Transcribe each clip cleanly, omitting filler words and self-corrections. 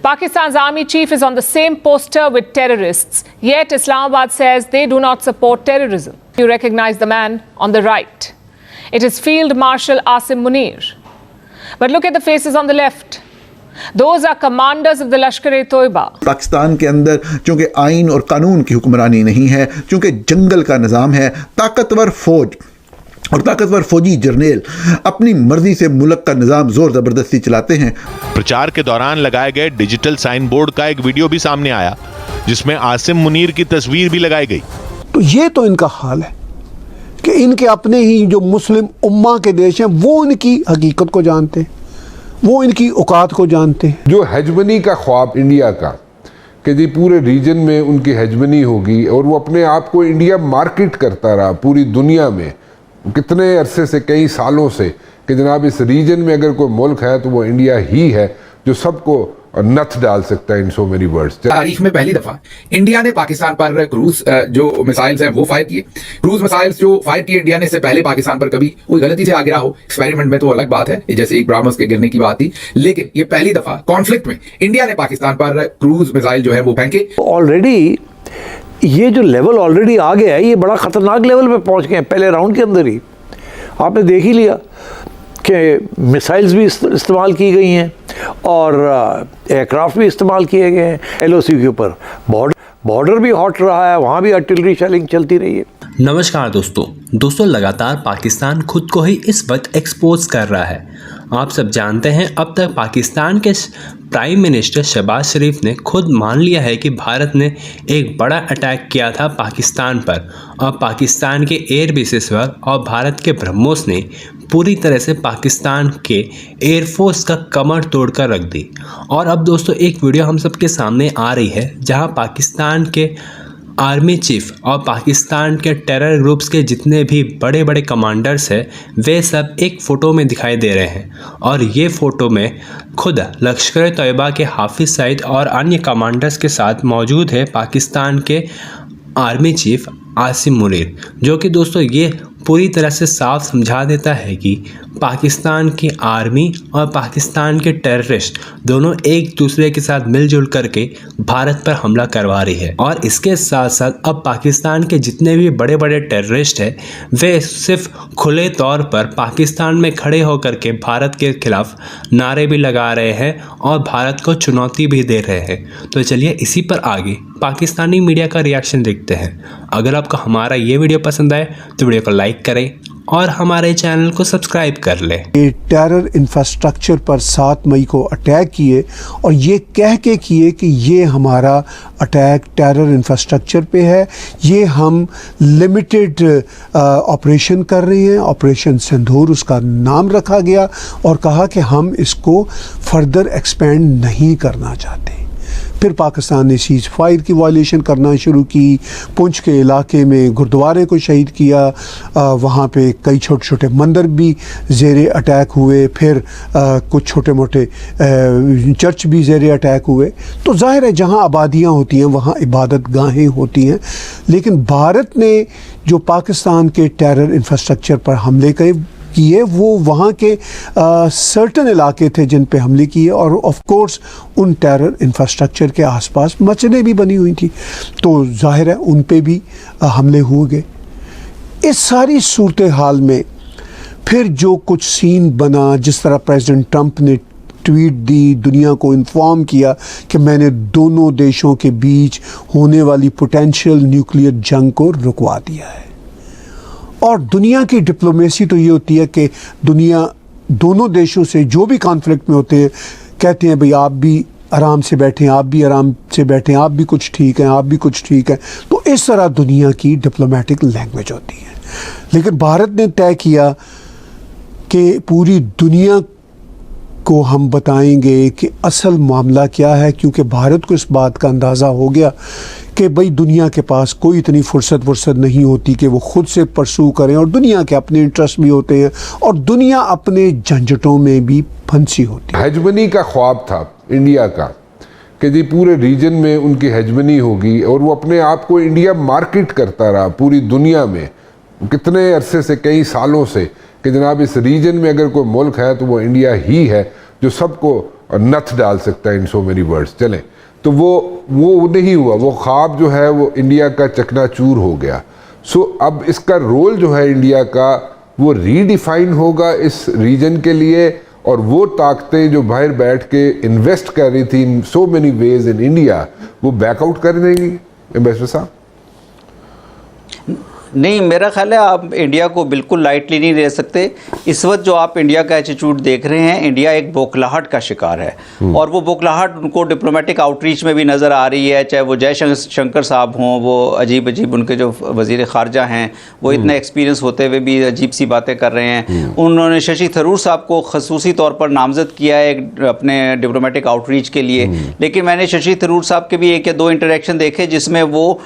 Pakistan's army chief is on the same poster with terrorists, yet Islamabad says they do not support terrorism. You recognize the man on the right. It is Field Marshal Asim Munir. But look at the faces on the left. Those are commanders of the Lashkar-e-Toiba. Pakistan के अंदर चूंकि आइन और कानून की हुक्मरानी नहीं है, चूंकि जंगल का निज़ाम है, ताकतवर फौज और ताकतवर फौजी जर्नेल अपनी मर्जी से मुल्क का निज़ाम जोर ज़बरदस्ती चलाते हैं। प्रचार के दौरान लगाए गए डिजिटल साइन बोर्ड का एक वीडियो भी सामने आया जिसमें आसिम मुनीर की तस्वीर भी लगाई गई। तो ये तो इनका हाल है कि इनके अपने ही जो मुस्लिम उम्मा के देश हैं वो इनकी हकीकत को जानते हैं, वो इनकी औकात को जानते हैं। जो हेजमनी का ख्वाब इंडिया का कि जी पूरे रीजन में उनकी हेजमनी होगी और वो अपने आप को इंडिया मार्केट करता रहा पूरी दुनिया में कितने अरसे से, कई सालों से, कि जनाब इस रीजन में अगर कोई मुल्क है तो वो इंडिया ही है जो सबको नथ डाल सकता है इन सो मेनी वर्ड्स। तारीख में पहली दफा इंडिया ने पाकिस्तान पर क्रूज जो मिसाइल्स हैं वो फायर किए। क्रूज मिसाइल्स जो फायर किए इंडिया ने, इससे पहले पाकिस्तान पर कभी कोई गलती से आ गिरा हो एक्सपेरिमेंट में तो अलग बात है, जैसे एक ब्राह्मस के गिरने की बात थी, लेकिन ये पहली दफा कॉन्फ्लिक्ट में इंडिया ने पाकिस्तान पर क्रूज मिसाइल जो है वो फेंके। ऑलरेडी ये जो लेवल ऑलरेडी आ गया है, ये बड़ा ख़तरनाक लेवल पे पहुंच गए हैं। पहले राउंड के अंदर ही आपने देख ही लिया कि मिसाइल्स भी इस्तेमाल की गई हैं और एयरक्राफ्ट भी इस्तेमाल किए गए हैं। LOC के ऊपर बॉर्डर भी हॉट रहा है, वहाँ भी आर्टिलरी शेलिंग चलती रही है। नमस्कार दोस्तों लगातार पाकिस्तान खुद को ही इस वक्त एक्सपोज कर रहा है। आप सब जानते हैं अब तक पाकिस्तान के प्राइम मिनिस्टर शहबाज शरीफ ने खुद मान लिया है कि भारत ने एक बड़ा अटैक किया था पाकिस्तान पर और पाकिस्तान के एयर बेसिस पर, और भारत के ब्रह्मोस ने पूरी तरह से पाकिस्तान के एयरफोर्स का कमर तोड़कर रख दी। और अब दोस्तों एक वीडियो हम सबके सामने आ रही है जहां पाकिस्तान के आर्मी चीफ और पाकिस्तान के टेरर ग्रुप्स के जितने भी बड़े बड़े कमांडर्स हैं वे सब एक फ़ोटो में दिखाई दे रहे हैं। और ये फ़ोटो में खुद लश्कर-ए-तोयबा के हाफिज़ सईद और अन्य कमांडर्स के साथ मौजूद है पाकिस्तान के आर्मी चीफ आसिम मुनीर, जो कि दोस्तों ये पूरी तरह से साफ समझा देता है कि पाकिस्तान की आर्मी और पाकिस्तान के टेररिस्ट दोनों एक दूसरे के साथ मिलजुल करके भारत पर हमला करवा रही है। और इसके साथ साथ अब पाकिस्तान के जितने भी बड़े बड़े टेररिस्ट हैं वे सिर्फ खुले तौर पर पाकिस्तान में खड़े होकर के भारत के खिलाफ नारे भी लगा रहे हैं और भारत को चुनौती भी दे रहे हैं। तो चलिए इसी पर आगे पाकिस्तानी मीडिया का रिएक्शन देखते हैं। अगर आपको हमारा ये वीडियो पसंद आए तो वीडियो को लाइक करें और हमारे चैनल को सब्सक्राइब कर लें। ये टेरर इंफ्रास्ट्रक्चर पर 7 मई को अटैक किए और ये कह के किए कि ये हमारा अटैक टेरर इंफ्रास्ट्रक्चर पे है, ये हम लिमिटेड ऑपरेशन कर रहे हैं, ऑपरेशन सिंदूर उसका नाम रखा गया, और कहा कि हम इसको फर्दर एक्सपेंड नहीं करना चाहते। फिर पाकिस्तान ने सीज़ फायर की वायलेशन करना शुरू की, पुंछ के इलाके में गुरुद्वारे को शहीद किया, वहाँ पे कई छोटे छोटे मंदिर भी ज़ेरे अटैक हुए, फिर कुछ छोटे मोटे चर्च भी ज़ेरे अटैक हुए। तो जाहिर है जहाँ आबादियाँ होती हैं वहाँ इबादत गाहें होती हैं, लेकिन भारत ने जो पाकिस्तान के टेरर इंफ्रास्ट्रक्चर पर हमले किए वो वहाँ के सर्टन इलाके थे जिन पे हमले किए, और ऑफ कोर्स उन टेरर इंफ्रास्ट्रक्चर के आसपास मस्जिदें भी बनी हुई थी, तो जाहिर है उन पे भी हमले हुए गए। इस सारी सूरत हाल में फिर जो कुछ सीन बना, जिस तरह प्रेसिडेंट ट्रंप ने ट्वीट दी, दुनिया को इन्फॉर्म किया कि मैंने दोनों देशों के बीच होने वाली पोटेंशियल न्यूक्लियर जंग को रुकवा दिया है। और दुनिया की डिप्लोमेसी तो ये होती है कि दुनिया दोनों देशों से जो भी कॉन्फ्लिक्ट में होते हैं कहते हैं भाई आप भी आराम से बैठें, आप भी आराम से बैठें, आप भी कुछ ठीक हैं, आप भी कुछ ठीक है। तो इस तरह दुनिया की डिप्लोमेटिक लैंग्वेज होती है। लेकिन भारत ने तय किया कि पूरी दुनिया को हम बताएंगे कि असल मामला क्या है, क्योंकि भारत को इस बात का अंदाज़ा हो गया कि भाई दुनिया के पास कोई इतनी फुर्सत नहीं होती कि वो खुद से परसू करें, और दुनिया के अपने इंटरेस्ट भी होते हैं और दुनिया अपने झंझटों में भी फंसी होती है। हेजमनी का ख्वाब था इंडिया का कि जी पूरे रीजन में उनकी हेजमनी होगी और वो अपने आप को इंडिया मार्केट करता रहा पूरी दुनिया में कितने अरसे से, कई सालों से, कि जनाब इस रीजन में अगर कोई मुल्क है तो वो इंडिया ही है जो सबको और नथ डाल सकता है इन सो मेनी वर्ड्स, चलें। तो वो नहीं हुआ, वो ख्वाब जो है वो इंडिया का चकनाचूर हो गया। सो अब इसका रोल जो है इंडिया का वो रीडिफाइन होगा इस रीजन के लिए, और वो ताकतें जो बाहर बैठ के इन्वेस्ट कर रही थी in so many ways in India, वो बैकआउट कर देंगी एम्बेसडर साहब? नहीं, मेरा ख्याल है आप इंडिया को बिल्कुल लाइटली नहीं ले सकते। इस वक्त जो आप इंडिया का एटीट्यूड देख रहे हैं, इंडिया एक बौखलाहट का शिकार है, और वो बौखलाहट उनको डिप्लोमेटिक आउटरीच में भी नज़र आ रही है। चाहे वो जयशंकर साहब हों, वो अजीब अजीब उनके जो वज़ीर ख़ारजा हैं, वो इतना एक्सपीरियंस होते हुए भी अजीब सी बातें कर रहे हैं। उन्होंने शशि थरूर साहब को खसूसी तौर पर नामज़द किया है अपने डिप्लोमेटिक आउटरीच के लिए, लेकिन मैंने शशि थरूर साहब के भी 1 या 2 इंटरेक्शन देखे जिसमें वो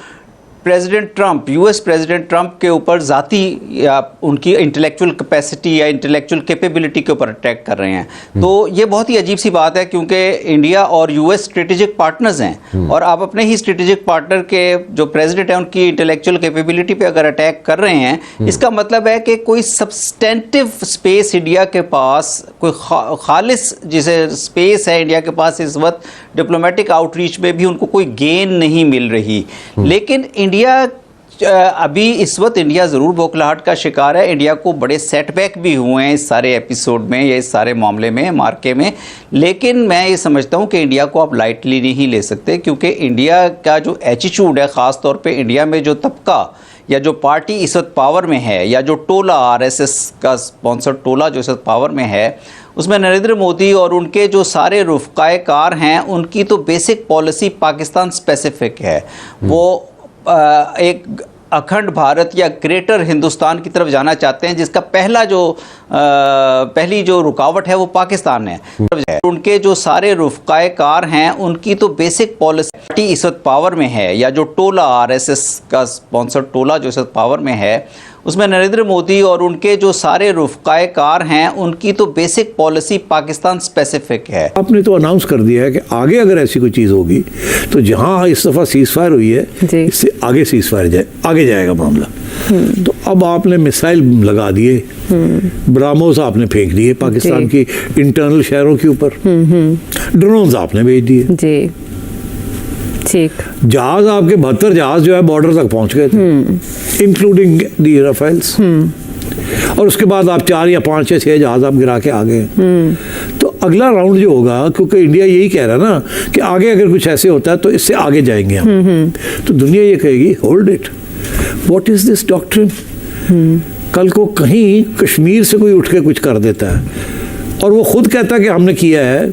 president Trump, US president Trump के ऊपर ज़ाती या उनकी इंटेलेक्चुअल कैपेसिटी या इंटेलेक्चुअल कैपेबिलिटी के ऊपर अटैक कर रहे हैं। तो ये बहुत ही अजीब सी बात है, क्योंकि इंडिया और यूएस स्ट्रेटेजिक पार्टनर्स हैं, और आप अपने ही स्ट्रेटेजिक पार्टनर के जो प्रेसिडेंट हैं उनकी इंटेलेक्चुअल कैपेबिलिटी पे अगर अटैक कर रहे हैं, इसका मतलब है कि कोई सब्सटेंटिव स्पेस इंडिया के पास, कोई खालिस जिसे स्पेस है इंडिया के पास इस वक्त डिप्लोमेटिक आउटरीच में भी उनको कोई गेन नहीं मिल रही। लेकिन इंडिया अभी इस वक्त इंडिया ज़रूर बौखलाहट का शिकार है। इंडिया को बड़े सेटबैक भी हुए हैं इस सारे एपिसोड में या इस सारे मामले में, मार्के में, लेकिन मैं ये समझता हूँ कि इंडिया को आप लाइटली नहीं ले सकते, क्योंकि इंडिया का जो एटीट्यूड है, ख़ास तौर पे इंडिया में जो तबका या जो पार्टी इस वक्त पावर में है, या जो टोला आरएसएस का स्पॉन्सर टोला जो इस वक्त पावर में है, उसमें नरेंद्र मोदी और उनके जो सारे रुफ़क़ाए कार हैं, उनकी तो बेसिक पॉलिसी पाकिस्तान स्पेसिफिक है। वो एक अखंड भारत या ग्रेटर हिंदुस्तान की तरफ जाना चाहते हैं, जिसका पहली जो रुकावट है वो पाकिस्तान है। उनके जो सारे रुफ़क़ाए कार हैं, उनकी तो बेसिक पॉलिसी इस वक्त पावर में है, या जो टोला आरएसएस का स्पॉन्सर टोला जो इस वक्त पावर में है, उसमें नरेंद्र मोदी और उनके जो सारे रुफ़क़ाए कार हैं, उनकी तो बेसिक पॉलिसी पाकिस्तान स्पेसिफिक है। आपने तो अनाउंस कर दिया है कि आगे अगर ऐसी कोई चीज़ होगी तो जहां इस दफ़ा सीज़फायर हुई है, इससे आगे सीज़फायर आगे जाएगा मामला। तो अब आपने मिसाइल लगा दिए, ब्राह्मोस आपने फेंक दिए पाकिस्तान की इंटरनल शहरों के ऊपर, ड्रोन्स आपने भेज दिए, ठीक, जहाज आपके 72 जहाज जो है बॉर्डर तक पहुंच गए थे, इंक्लूडिंग दी राफेल्स, और उसके बाद आप 4 या 5 या 6 जहाज आप गिरा के आ गए। तो अगला राउंड जो होगा, क्योंकि इंडिया यही कह रहा है ना कि आगे अगर कुछ ऐसे होता है तो इससे आगे जाएंगे हम, तो दुनिया ये कहेगी hold it, what is this doctrine. कल को कहीं कश्मीर से कोई उठ के कुछ कर देता है और वो खुद कहता है कि हमने किया है,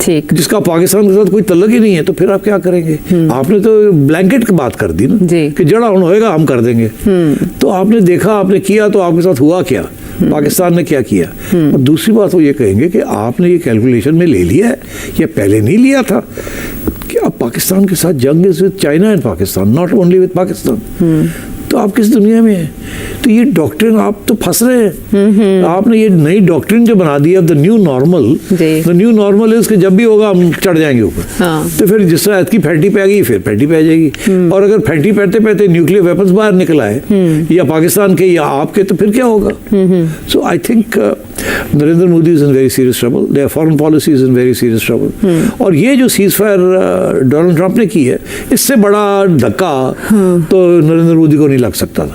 ठीक, जिसका पाकिस्तान के साथ कोई तल्लुक ही नहीं है, तो फिर आप क्या करेंगे? आपने तो ब्लैंकेट की बात कर दी ना कि जड़ा होगा हम कर देंगे। तो आपने देखा, आपने किया, तो आपके साथ हुआ क्या, पाकिस्तान ने क्या किया। और दूसरी बात वो ये कहेंगे कि आपने ये कैलकुलेशन में ले लिया है या पहले नहीं लिया था कि अब पाकिस्तान के साथ जंग is with China and Pakistan, not only with Pakistan. तो आप किस दुनिया में हैं? तो ये डॉक्ट्रिन आप तो फंस रहे हैं। आपने ये नई डॉक्ट्रिन जो बना दी है, the new normal, the new normal is कि जब भी होगा हम चढ़ जाएंगे ऊपर। तो फिर जिस तरह की फैंटी पे आ गई, फिर फैंटी पे आ जाएगी, और अगर फैंटी पहते पहते न्यूक्लियर वेपन्स बाहर निकल आए, या पाकिस्तान के या आपके, तो फिर क्या होगा? So I think Narendra Modi is in very serious trouble, their foreign policy is in very serious trouble. और ये जो सीज फायर डोनाल्ड ट्रंप ने की है, इससे बड़ा धक्का तो नरेंद्र मोदी को नहीं लग सकता था।